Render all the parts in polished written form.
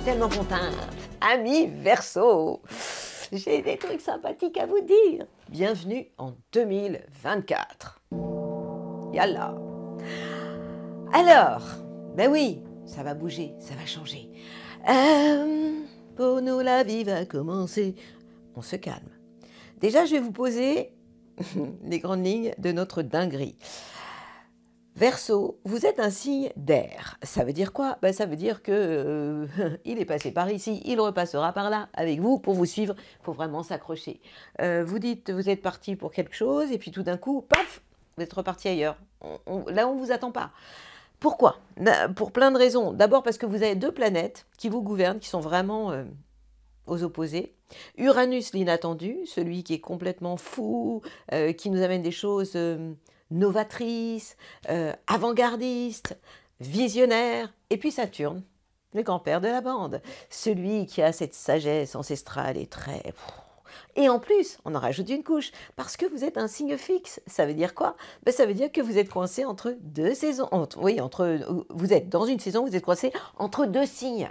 tellement contente. Amis Verseau, j'ai des trucs sympathiques à vous dire. Bienvenue en 2024. Yallah. Alors, ben oui, ça va bouger, ça va changer. Pour nous, la vie va commencer. On se calme. Déjà, je vais vous poser les grandes lignes de notre dinguerie. Verseau, vous êtes un signe d'air. Ça veut dire quoi? Ben, ça veut dire que il est passé par ici, il repassera par là avec vous pour vous suivre. Il faut vraiment s'accrocher. Vous dites, vous êtes parti pour quelque chose et puis tout d'un coup, paf, vous êtes reparti ailleurs. Là, on ne vous attend pas. Pourquoi? Pour plein de raisons. D'abord parce que vous avez deux planètes qui vous gouvernent, qui sont vraiment aux opposés. Uranus, l'inattendu, celui qui est complètement fou, qui nous amène des choses novatrices, avant-gardistes, visionnaires. Et puis Saturne, le grand-père de la bande, celui qui a cette sagesse ancestrale et très... Et en plus, on en rajoute une couche, parce que vous êtes un signe fixe. Ça veut dire quoi? Ben, ça veut dire que vous êtes coincé entre deux saisons. Vous êtes dans une saison, vous êtes coincé entre deux signes.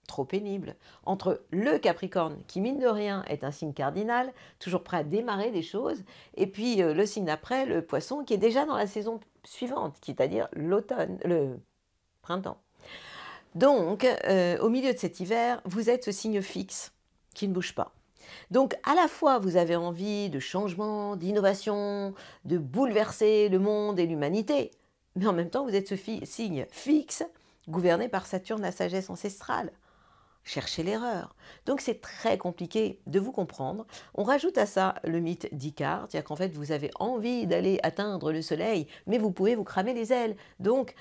Trop pénible. Entre le Capricorne, qui mine de rien est un signe cardinal, toujours prêt à démarrer des choses, et puis le signe d'après, le Poisson, qui est déjà dans la saison suivante, c'est-à-dire l'automne, le printemps. Donc, au milieu de cet hiver, vous êtes ce signe fixe qui ne bouge pas. Donc, à la fois, vous avez envie de changement, d'innovation, de bouleverser le monde et l'humanité, mais en même temps, vous êtes ce signe fixe, gouverné par Saturne, la sagesse ancestrale. Cherchez l'erreur. Donc, c'est très compliqué de vous comprendre. On rajoute à ça le mythe d'Icare, c'est-à-dire qu'en fait, vous avez envie d'aller atteindre le soleil, mais vous pouvez vous cramer les ailes. Donc,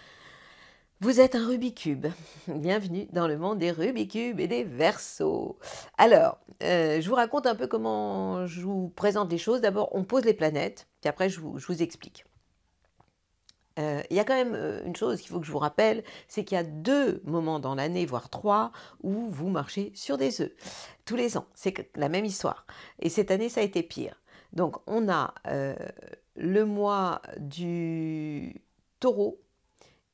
vous êtes un Rubikube. Bienvenue dans le monde des Rubikubes et des Verseaux. Alors, je vous raconte un peu comment je vous présente les choses. D'abord, on pose les planètes, puis après, je vous explique. Il y a quand même une chose qu'il faut que je vous rappelle, c'est qu'il y a 2 moments dans l'année, voire 3, où vous marchez sur des œufs. Tous les ans, c'est la même histoire. Et cette année, ça a été pire. Donc, on a le mois du Taureau,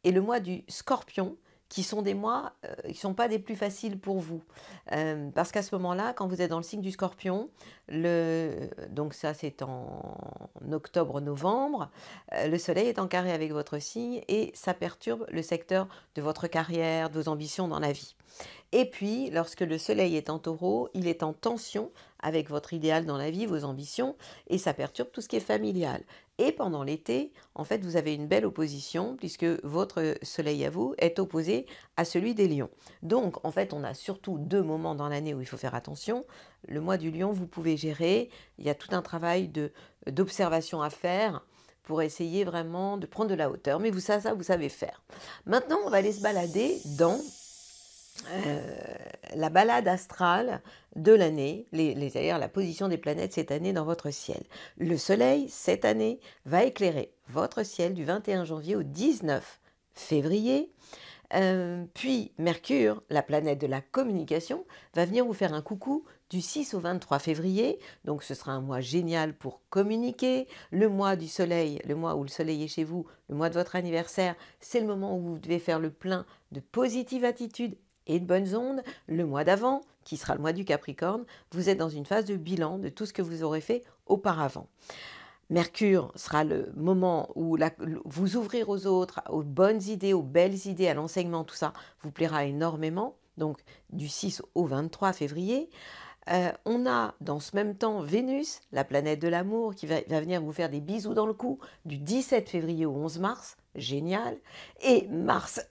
et le mois du Scorpion, qui sont des mois qui ne sont pas des plus faciles pour vous. Parce qu'à ce moment-là, quand vous êtes dans le signe du Scorpion, donc ça c'est en octobre-novembre, le Soleil est en carré avec votre signe et ça perturbe le secteur de votre carrière, de vos ambitions dans la vie. Et puis, lorsque le Soleil est en Taureau, il est en tension avec votre idéal dans la vie, vos ambitions, et ça perturbe tout ce qui est familial. Et pendant l'été, en fait, vous avez une belle opposition, puisque votre Soleil à vous est opposé à celui des Lions. Donc, en fait, on a surtout 2 moments dans l'année où il faut faire attention. Le mois du Lion, vous pouvez gérer. Il y a tout un travail d'observation à faire pour essayer vraiment de prendre de la hauteur. Mais ça, vous savez faire. Maintenant, on va aller se balader dans... la balade astrale de l'année, c'est-à-dire la position des planètes cette année dans votre ciel. Le Soleil, cette année, va éclairer votre ciel du 21 janvier au 19 février. Puis Mercure, la planète de la communication, va venir vous faire un coucou du 6 au 23 février. Donc ce sera un mois génial pour communiquer. Le mois du Soleil, le mois où le Soleil est chez vous, le mois de votre anniversaire, c'est le moment où vous devez faire le plein de positive attitude et de bonnes ondes. Le mois d'avant, qui sera le mois du Capricorne, vous êtes dans une phase de bilan de tout ce que vous aurez fait auparavant. Mercure sera le moment où vous ouvrir aux autres, aux bonnes idées, aux belles idées, à l'enseignement, tout ça vous plaira énormément. Donc du 6 au 23 février. On a dans ce même temps Vénus, la planète de l'amour, qui va venir vous faire des bisous dans le cou du 17 février au 11 mars. Génial. Et Mars...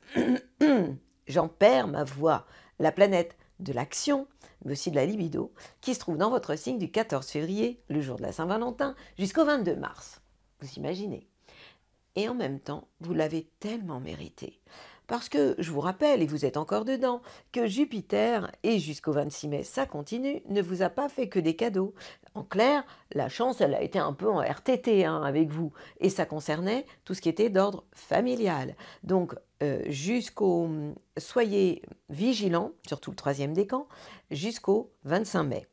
J'en perds ma voix, la planète de l'action, mais aussi de la libido, qui se trouve dans votre signe du 14 février, le jour de la Saint-Valentin, jusqu'au 22 mars. Vous imaginez? Et en même temps, vous l'avez tellement mérité. Parce que, je vous rappelle, et vous êtes encore dedans, que Jupiter, et jusqu'au 26 mai, ça continue, ne vous a pas fait que des cadeaux. En clair, la chance, elle a été un peu en RTT avec vous. Et ça concernait tout ce qui était d'ordre familial. Donc, soyez vigilants, surtout le 3e décan, jusqu'au 25 mai.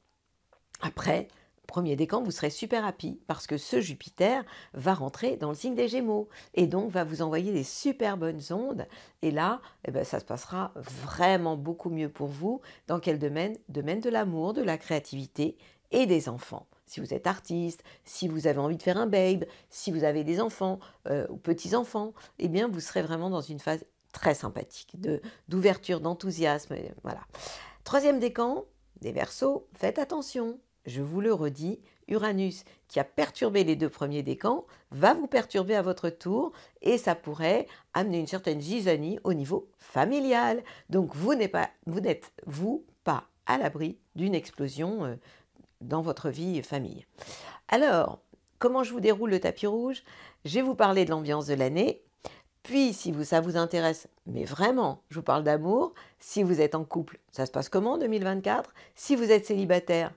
Après, Premier décan, vous serez super happy parce que ce Jupiter va rentrer dans le signe des Gémeaux et donc va vous envoyer des super bonnes ondes. Et là, eh ben, ça se passera vraiment beaucoup mieux pour vous. Dans quel domaine? Domaine de l'amour, de la créativité et des enfants. Si vous êtes artiste, si vous avez envie de faire un babe, si vous avez des enfants ou petits-enfants, eh bien, vous serez vraiment dans une phase très sympathique d'ouverture, d'enthousiasme. Voilà. Troisième décan, des Verseaux, faites attention. Je vous le redis, Uranus, qui a perturbé les 2 premiers décans, va vous perturber à votre tour et ça pourrait amener une certaine zizanie au niveau familial. Donc vous n'êtes vous pas à l'abri d'une explosion dans votre vie famille. Alors, comment je vous déroule le tapis rouge? Je vais vous parler de l'ambiance de l'année. Puis, si ça vous intéresse, mais vraiment, je vous parle d'amour. Si vous êtes en couple, ça se passe comment en 2024? Si vous êtes célibataire,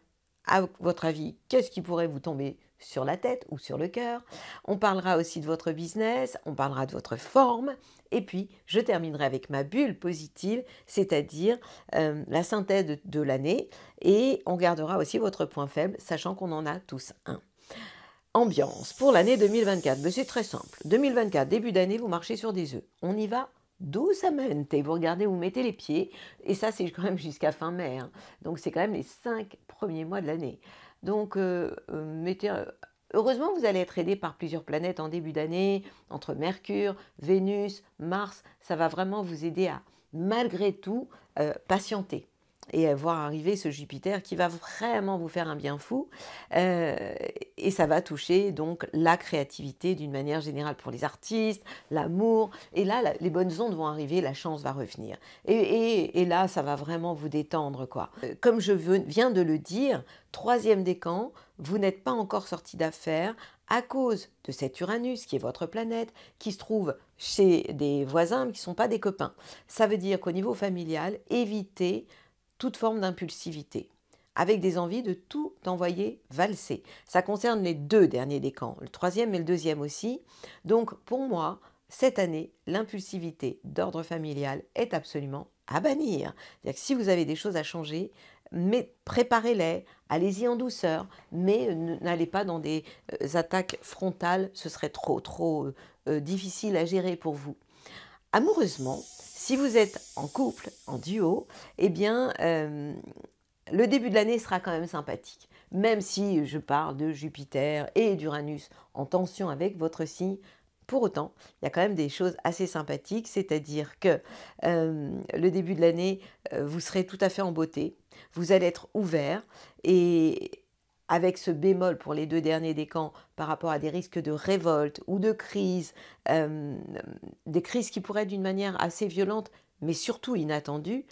à votre avis, qu'est-ce qui pourrait vous tomber sur la tête ou sur le cœur? On parlera aussi de votre business, on parlera de votre forme. Et puis, je terminerai avec ma bulle positive, c'est-à-dire la synthèse de l'année. Et on gardera aussi votre point faible, sachant qu'on en a tous un. Ambiance pour l'année 2024, mais c'est très simple. 2024, début d'année, vous marchez sur des œufs. On y va doucement. Vous regardez où vous mettez les pieds, et ça c'est quand même jusqu'à fin mai. Hein. Donc c'est quand même les 5 premiers mois de l'année. Donc heureusement, vous allez être aidé par plusieurs planètes en début d'année, entre Mercure, Vénus, Mars. Ça va vraiment vous aider à, malgré tout, patienter et voir arriver ce Jupiter qui va vraiment vous faire un bien fou. Et ça va toucher donc la créativité d'une manière générale pour les artistes, l'amour. Et là, les bonnes ondes vont arriver, la chance va revenir. Et là, ça va vraiment vous détendre, quoi. Comme je viens de le dire, troisième décan, vous n'êtes pas encore sorti d'affaires à cause de cet Uranus qui est votre planète, qui se trouve chez des voisins mais qui ne sont pas des copains. Ça veut dire qu'au niveau familial, évitez toute forme d'impulsivité, avec des envies de tout envoyer valser. Ça concerne les 2 derniers décans, le troisième et le deuxième aussi. Donc pour moi, cette année, l'impulsivité d'ordre familial est absolument à bannir. C'est-à-dire que si vous avez des choses à changer, mais préparez-les, allez-y en douceur, mais n'allez pas dans des attaques frontales, ce serait trop difficile à gérer pour vous. Amoureusement, si vous êtes en couple, en duo, eh bien, le début de l'année sera quand même sympathique. Même si je parle de Jupiter et d'Uranus en tension avec votre signe, pour autant, il y a quand même des choses assez sympathiques, c'est-à-dire que le début de l'année, vous serez tout à fait en beauté, vous allez être ouvert et avec ce bémol pour les 2 derniers décans par rapport à des risques de révolte ou de crise, des crises qui pourraient être d'une manière assez violente, mais surtout inattendues.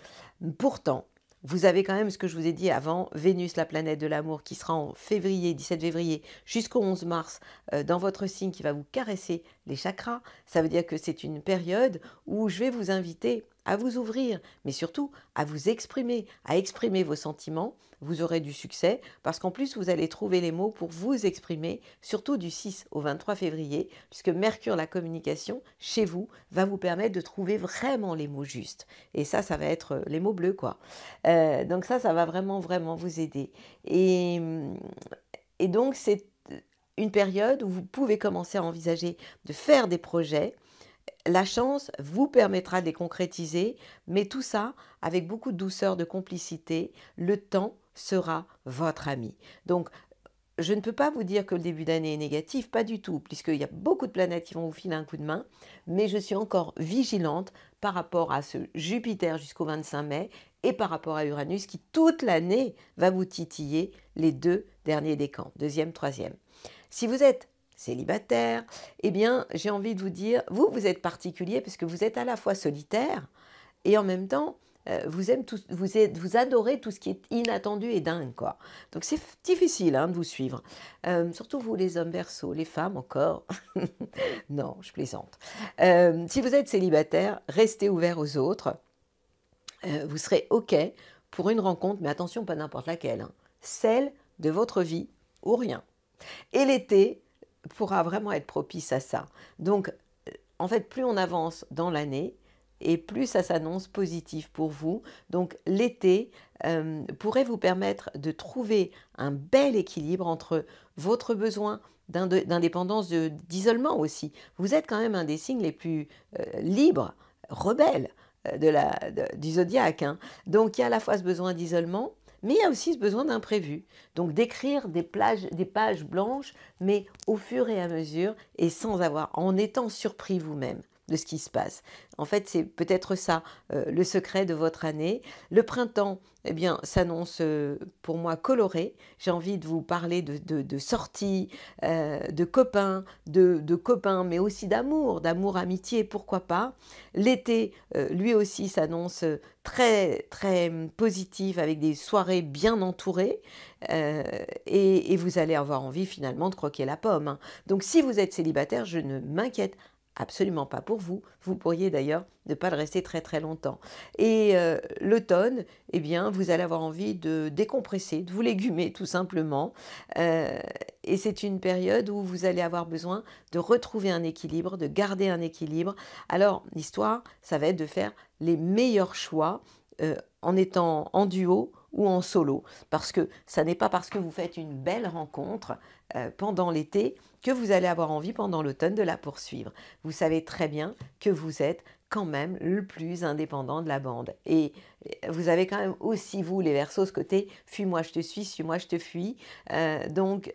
Pourtant, vous avez quand même ce que je vous ai dit avant, Vénus, la planète de l'amour, qui sera en février, 17 février, jusqu'au 11 mars, dans votre signe, qui va vous caresser les chakras. Ça veut dire que c'est une période où je vais vous inviter à vous ouvrir, mais surtout à vous exprimer, à exprimer vos sentiments. Vous aurez du succès parce qu'en plus, vous allez trouver les mots pour vous exprimer, surtout du 6 au 23 février, puisque Mercure, la communication, chez vous, va vous permettre de trouver vraiment les mots justes. Et ça va être les mots bleus, quoi. Donc ça va vraiment vous aider. Et donc, c'est une période où vous pouvez commencer à envisager de faire des projets. La chance vous permettra de les concrétiser, mais tout ça avec beaucoup de douceur, de complicité. Le temps sera votre ami. Donc, je ne peux pas vous dire que le début d'année est négatif, pas du tout, puisqu'il y a beaucoup de planètes qui vont vous filer un coup de main, mais je suis encore vigilante par rapport à ce Jupiter jusqu'au 25 mai et par rapport à Uranus qui toute l'année va vous titiller les 2 derniers décans, deuxième, troisième. Si vous êtes célibataire, eh bien, j'ai envie de vous dire, vous êtes particulier parce que vous êtes à la fois solitaire et en même temps, vous adorez tout ce qui est inattendu et dingue, quoi. Donc c'est difficile de vous suivre. Surtout vous, les hommes Verseaux, les femmes encore. Non, je plaisante. Si vous êtes célibataire, restez ouvert aux autres. Vous serez OK pour une rencontre, mais attention, pas n'importe laquelle. Celle de votre vie ou rien. Et l'été pourra vraiment être propice à ça. Donc, en fait, plus on avance dans l'année, et plus ça s'annonce positif pour vous. Donc l'été, pourrait vous permettre de trouver un bel équilibre entre votre besoin d'indépendance, d'isolement aussi. Vous êtes quand même un des signes les plus libres, rebelles du zodiaque, hein. Donc il y a à la fois ce besoin d'isolement, mais il y a aussi ce besoin d'imprévu. Donc d'écrire des pages blanches, mais au fur et à mesure et en étant surpris vous-même de ce qui se passe. En fait, c'est peut-être ça, le secret de votre année. Le printemps, eh bien, s'annonce pour moi coloré. J'ai envie de vous parler de sorties, de copains, mais aussi d'amour, amitié, pourquoi pas. L'été, lui aussi, s'annonce très, très positif, avec des soirées bien entourées. Et vous allez avoir envie finalement de croquer la pomme, hein. Donc si vous êtes célibataire, je ne m'inquiète absolument pas pour vous. Vous pourriez d'ailleurs ne pas le rester très très longtemps. Et l'automne, eh bien, vous allez avoir envie de décompresser, de vous légumer tout simplement. Et c'est une période où vous allez avoir besoin de retrouver un équilibre, de garder un équilibre. Alors, l'histoire, ça va être de faire les meilleurs choix en étant en duo ou en solo. Parce que ça n'est pas parce que vous faites une belle rencontre pendant l'été que vous allez avoir envie pendant l'automne de la poursuivre. Vous savez très bien que vous êtes quand même le plus indépendant de la bande. Et vous avez quand même aussi, vous, les Verseaux, ce côté « fuis-moi, je te suis, suis-moi, je te fuis ». Donc,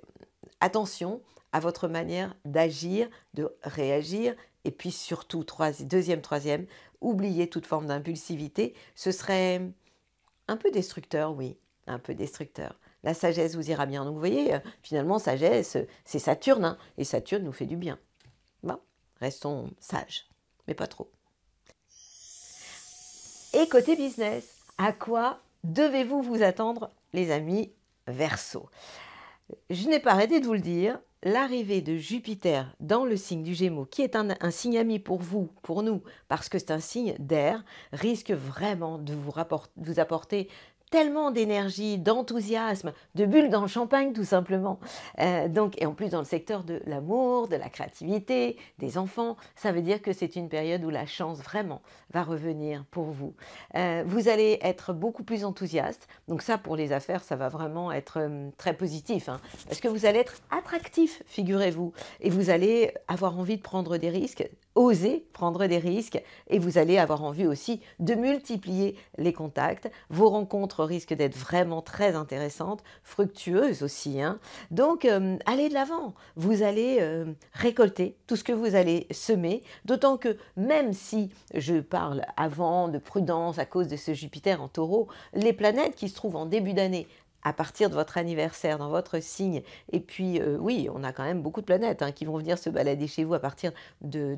attention à votre manière d'agir, de réagir. Et puis surtout, troisième, oubliez toute forme d'impulsivité. Ce serait un peu destructeur, oui, un peu destructeur. La sagesse vous ira bien. Donc vous voyez, finalement, sagesse, c'est Saturne, hein, et Saturne nous fait du bien. Bon, restons sages, mais pas trop. Et côté business, à quoi devez-vous vous attendre, les amis Verseaux? Je n'ai pas arrêté de vous le dire, l'arrivée de Jupiter dans le signe du Gémeaux, qui est un signe ami pour vous, pour nous, parce que c'est un signe d'air, risque vraiment de vous apporter tellement d'énergie, d'enthousiasme, de bulles dans le champagne tout simplement. Et en plus dans le secteur de l'amour, de la créativité, des enfants, ça veut dire que c'est une période où la chance vraiment va revenir pour vous. Vous allez être beaucoup plus enthousiaste, donc ça pour les affaires ça va vraiment être très positif, hein, parce que vous allez être attractif, figurez-vous, et vous allez avoir envie de prendre des risques, oser prendre des risques, et vous allez avoir envie aussi de multiplier les contacts. Vos rencontres risquent d'être vraiment très intéressantes, fructueuses aussi, hein. Donc allez de l'avant, vous allez récolter tout ce que vous allez semer, d'autant que même si je parle avant de prudence à cause de ce Jupiter en Taureau, les planètes qui se trouvent en début d'année à partir de votre anniversaire, dans votre signe. Et puis, oui, on a quand même beaucoup de planètes qui vont venir se balader chez vous à partir de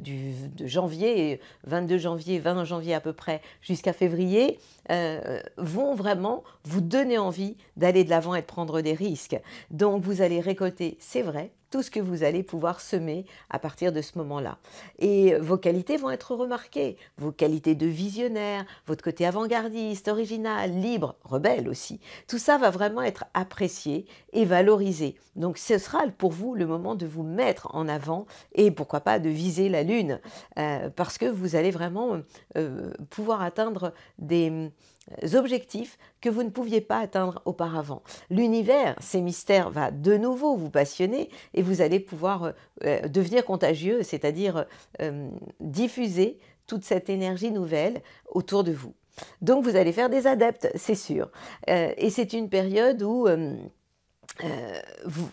janvier, 22 janvier, 20 janvier à peu près, jusqu'à février, vont vraiment vous donner envie d'aller de l'avant et de prendre des risques. Donc, vous allez récolter, c'est vrai, tout ce que vous allez pouvoir semer à partir de ce moment-là. Et vos qualités vont être remarquées, vos qualités de visionnaire, votre côté avant-gardiste, original, libre, rebelle aussi. Tout ça va vraiment être apprécié et valorisé. Donc ce sera pour vous le moment de vous mettre en avant et pourquoi pas de viser la lune, parce que vous allez vraiment pouvoir atteindre des objectifs que vous ne pouviez pas atteindre auparavant. L'univers, ces mystères, va de nouveau vous passionner et vous allez pouvoir devenir contagieux, c'est-à-dire diffuser toute cette énergie nouvelle autour de vous. Donc vous allez faire des adeptes, c'est sûr. Et c'est une période où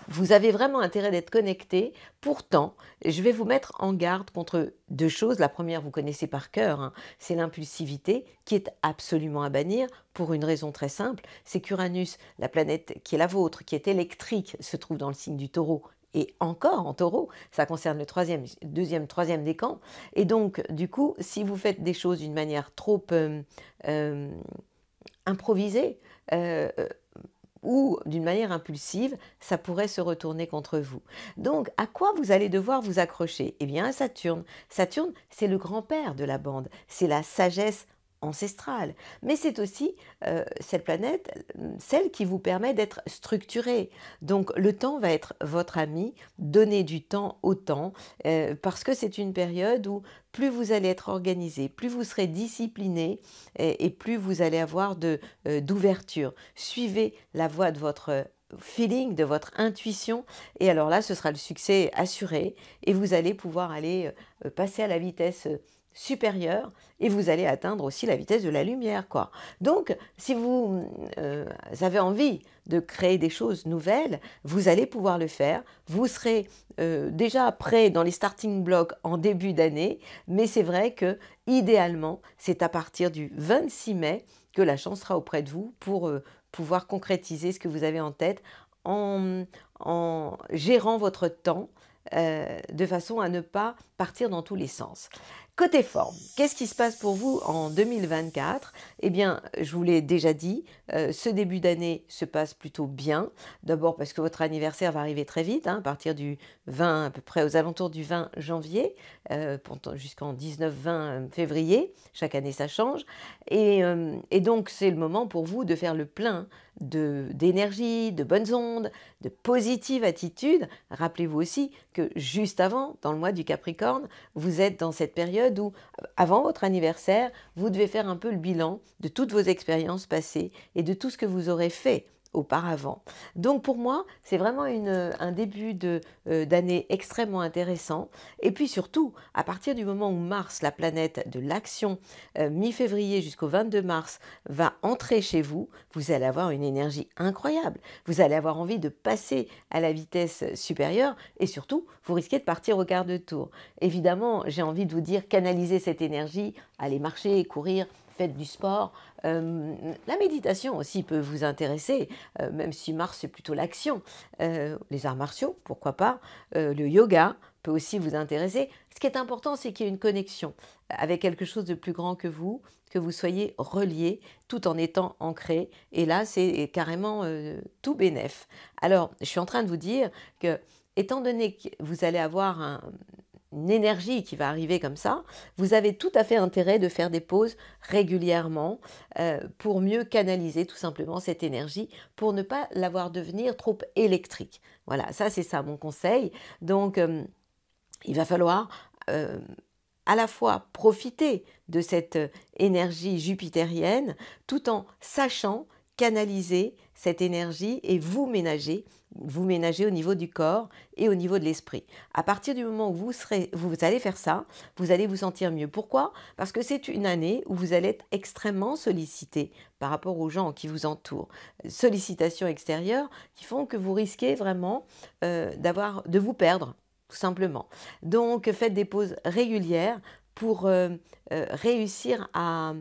vous avez vraiment intérêt d'être connecté. Pourtant, je vais vous mettre en garde contre deux choses. La première, vous connaissez par cœur, c'est l'impulsivité qui est absolument à bannir pour une raison très simple. C'est qu'Uranus, la planète qui est la vôtre, qui est électrique, se trouve dans le signe du Taureau. Et encore en Taureau, ça concerne le troisième décan. Et donc, du coup, si vous faites des choses d'une manière trop improvisée, ou d'une manière impulsive, ça pourrait se retourner contre vous. Donc, à quoi vous allez devoir vous accrocher? Eh bien, à Saturne. Saturne, c'est le grand-père de la bande, c'est la sagesse ancestrale, mais c'est aussi cette planète, celle qui vous permet d'être structuré. Donc le temps va être votre ami, donnez du temps au temps, parce que c'est une période où plus vous allez être organisé, plus vous serez discipliné et plus vous allez avoir d'ouverture. Suivez la voie de votre feeling, de votre intuition, et alors là, ce sera le succès assuré, et vous allez pouvoir aller passer à la vitesse supérieure, et vous allez atteindre aussi la vitesse de la lumière, quoi. Donc, si vous avez envie de créer des choses nouvelles, vous allez pouvoir le faire. Vous serez déjà prêt dans les starting blocks en début d'année, mais c'est vrai que idéalement, c'est à partir du 26 mai que la chance sera auprès de vous pour pouvoir concrétiser ce que vous avez en tête en gérant votre temps de façon à ne pas partir dans tous les sens. Côté forme, qu'est-ce qui se passe pour vous en 2024? Eh bien, je vous l'ai déjà dit, ce début d'année se passe plutôt bien. D'abord parce que votre anniversaire va arriver très vite, hein, à partir du 20, à peu près aux alentours du 20 janvier, jusqu'en 19-20 février. Chaque année, ça change. Et donc, c'est le moment pour vous de faire le plein d'énergie, de bonnes ondes, de positive attitude. Rappelez-vous aussi que juste avant, dans le mois du Capricorne, vous êtes dans cette période où, avant votre anniversaire, vous devez faire un peu le bilan de toutes vos expériences passées et de tout ce que vous aurez fait auparavant. Donc pour moi, c'est vraiment un début d'année extrêmement intéressant. Et puis surtout, à partir du moment où Mars, la planète de l'action, mi-février jusqu'au 22 mars, va entrer chez vous, vous allez avoir une énergie incroyable. Vous allez avoir envie de passer à la vitesse supérieure et surtout, vous risquez de partir au quart de tour. Évidemment, j'ai envie de vous dire, canalisez cette énergie, allez marcher, courir, faites du sport. La méditation aussi peut vous intéresser, même si Mars c'est plutôt l'action. Les arts martiaux, pourquoi pas. Le yoga peut aussi vous intéresser. Ce qui est important, c'est qu'il y ait une connexion avec quelque chose de plus grand que vous soyez relié tout en étant ancré. Et là, c'est carrément tout bénef. Alors, je suis en train de vous dire que, étant donné que vous allez avoir une énergie qui va arriver comme ça, vous avez tout à fait intérêt de faire des pauses régulièrement pour mieux canaliser tout simplement cette énergie, pour ne pas la voir devenir trop électrique. Voilà, ça c'est ça mon conseil. Donc, il va falloir à la fois profiter de cette énergie jupitérienne tout en sachant canaliser cette énergie et vous ménager au niveau du corps et au niveau de l'esprit. À partir du moment où vous allez faire ça, vous allez vous sentir mieux. Pourquoi? Parce que c'est une année où vous allez être extrêmement sollicité par rapport aux gens qui vous entourent. Sollicitations extérieures qui font que vous risquez vraiment de vous perdre, tout simplement. Donc, faites des pauses régulières pour réussir à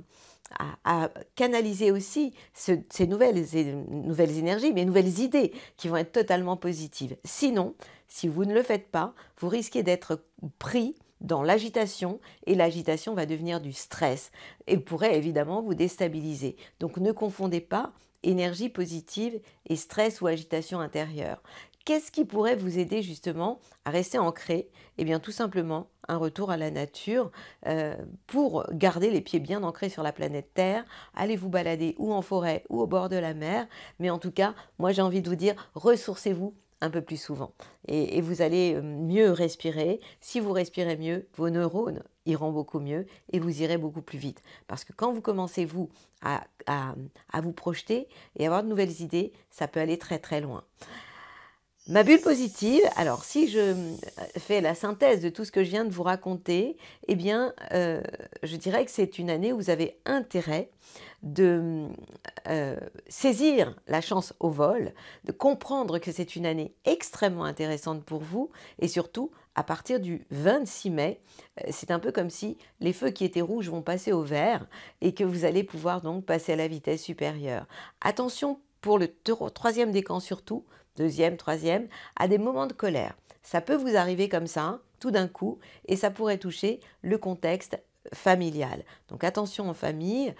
canaliser aussi ces nouvelles énergies, mais nouvelles idées qui vont être totalement positives. Sinon, si vous ne le faites pas, vous risquez d'être pris dans l'agitation et l'agitation va devenir du stress et pourrait évidemment vous déstabiliser. Donc ne confondez pas énergie positive et stress ou agitation intérieure. Qu'est-ce qui pourrait vous aider justement à rester ancré? Eh bien tout simplement un retour à la nature pour garder les pieds bien ancrés sur la planète Terre. Allez vous balader ou en forêt ou au bord de la mer. Mais en tout cas, moi j'ai envie de vous dire, ressourcez-vous un peu plus souvent. Et vous allez mieux respirer. Si vous respirez mieux, vos neurones iront beaucoup mieux et vous irez beaucoup plus vite. Parce que quand vous commencez, vous, à vous projeter et avoir de nouvelles idées, ça peut aller très très loin. Ma bulle positive, alors si je fais la synthèse de tout ce que je viens de vous raconter, eh bien, je dirais que c'est une année où vous avez intérêt de saisir la chance au vol, de comprendre que c'est une année extrêmement intéressante pour vous et surtout, à partir du 26 mai, c'est un peu comme si les feux qui étaient rouges vont passer au vert et que vous allez pouvoir donc passer à la vitesse supérieure. Attention pour le troisième décan surtout, deuxième, troisième, à des moments de colère. Ça peut vous arriver comme ça, tout d'un coup, et ça pourrait toucher le contexte familial. Donc attention en famille,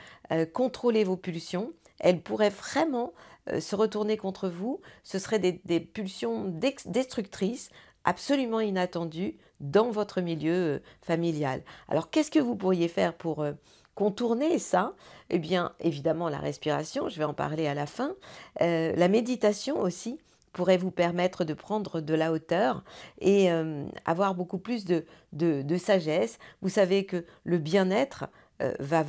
contrôlez vos pulsions. Elles pourraient vraiment se retourner contre vous. Ce seraient des pulsions destructrices, absolument inattendues dans votre milieu familial. Alors qu'est-ce que vous pourriez faire pour contourner ça, eh bien, évidemment, la respiration, je vais en parler à la fin, la méditation aussi pourrait vous permettre de prendre de la hauteur et avoir beaucoup plus de sagesse. Vous savez que le bien-être va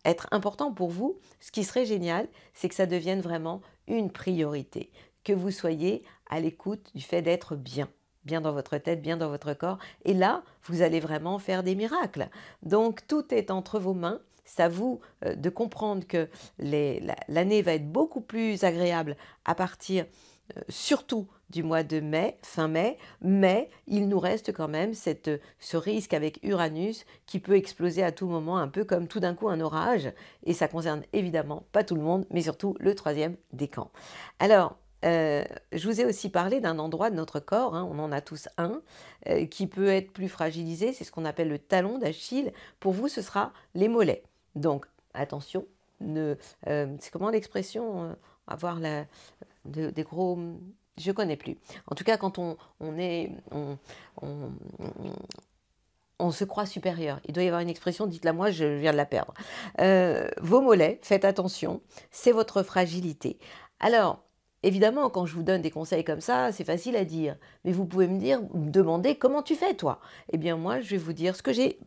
être important pour vous. Ce qui serait génial, c'est que ça devienne vraiment une priorité, que vous soyez à l'écoute du fait d'être bien. Bien dans votre tête, bien dans votre corps. Et là, vous allez vraiment faire des miracles. Donc, tout est entre vos mains. C'est à vous de comprendre que l'année va être beaucoup plus agréable à partir surtout du mois de mai, fin mai, mais il nous reste quand même ce risque avec Uranus qui peut exploser à tout moment, un peu comme tout d'un coup un orage, et ça concerne évidemment pas tout le monde, mais surtout le troisième décan. Alors, je vous ai aussi parlé d'un endroit de notre corps, hein, on en a tous un, qui peut être plus fragilisé, c'est ce qu'on appelle le talon d'Achille. Pour vous, ce sera les mollets. Donc, attention, c'est comment l'expression avoir des gros... Je connais plus. En tout cas, quand on se croit supérieur. Il doit y avoir une expression, dites-la moi, je viens de la perdre. Vos mollets, faites attention, c'est votre fragilité. Alors, évidemment, quand je vous donne des conseils comme ça, c'est facile à dire. Mais vous pouvez me demander comment tu fais, toi? Eh bien, moi, je vais vous dire ce que j'ai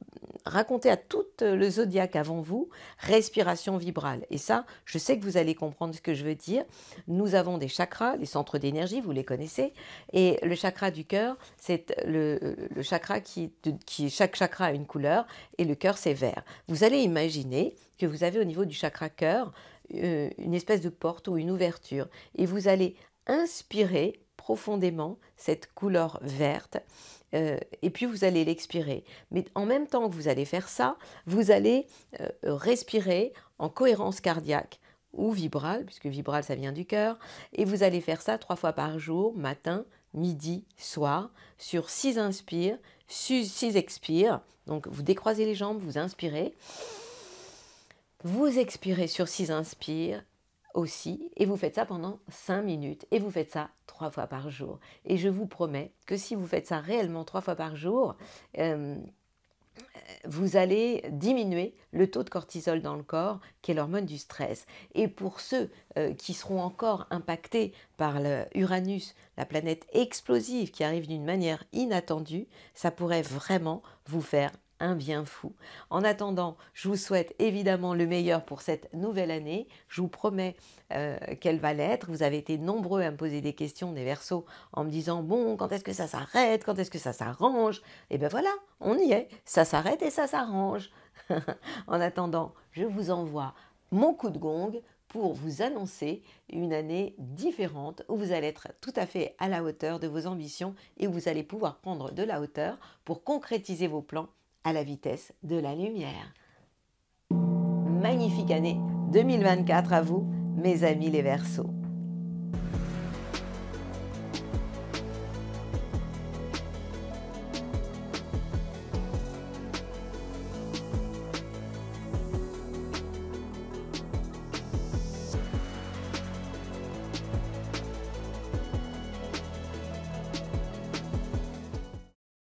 raconté à tout le zodiaque avant vous, respiration vibrale. Et ça, je sais que vous allez comprendre ce que je veux dire. Nous avons des chakras, les centres d'énergie, vous les connaissez. Et le chakra du cœur, c'est le chakra chaque chakra a une couleur, et le cœur, c'est vert. Vous allez imaginer que vous avez au niveau du chakra cœur une espèce de porte ou une ouverture. Et vous allez inspirer profondément cette couleur verte et puis vous allez l'expirer. Mais en même temps que vous allez faire ça, vous allez respirer en cohérence cardiaque ou vibrale, puisque vibrale ça vient du cœur, et vous allez faire ça 3 fois par jour, matin, midi, soir, sur 6 inspires, 6 expires. Donc vous décroisez les jambes, vous inspirez, vous expirez sur 6 inspires aussi, et vous faites ça pendant 5 minutes, et vous faites ça 3 fois par jour. Et je vous promets que si vous faites ça réellement 3 fois par jour, vous allez diminuer le taux de cortisol dans le corps, qui est l'hormone du stress. Et pour ceux qui seront encore impactés par Uranus, la planète explosive qui arrive d'une manière inattendue, ça pourrait vraiment vous faire un bien fou. En attendant, je vous souhaite évidemment le meilleur pour cette nouvelle année. Je vous promets qu'elle va l'être. Vous avez été nombreux à me poser des questions, des Verseaux, en me disant « Bon, quand est-ce que ça s'arrête? Quand est-ce que ça s'arrange ?» Et bien voilà, on y est. Ça s'arrête et ça s'arrange. En attendant, je vous envoie mon coup de gong pour vous annoncer une année différente où vous allez être tout à fait à la hauteur de vos ambitions et où vous allez pouvoir prendre de la hauteur pour concrétiser vos plans à la vitesse de la lumière. Magnifique année 2024 à vous, mes amis les Verseaux.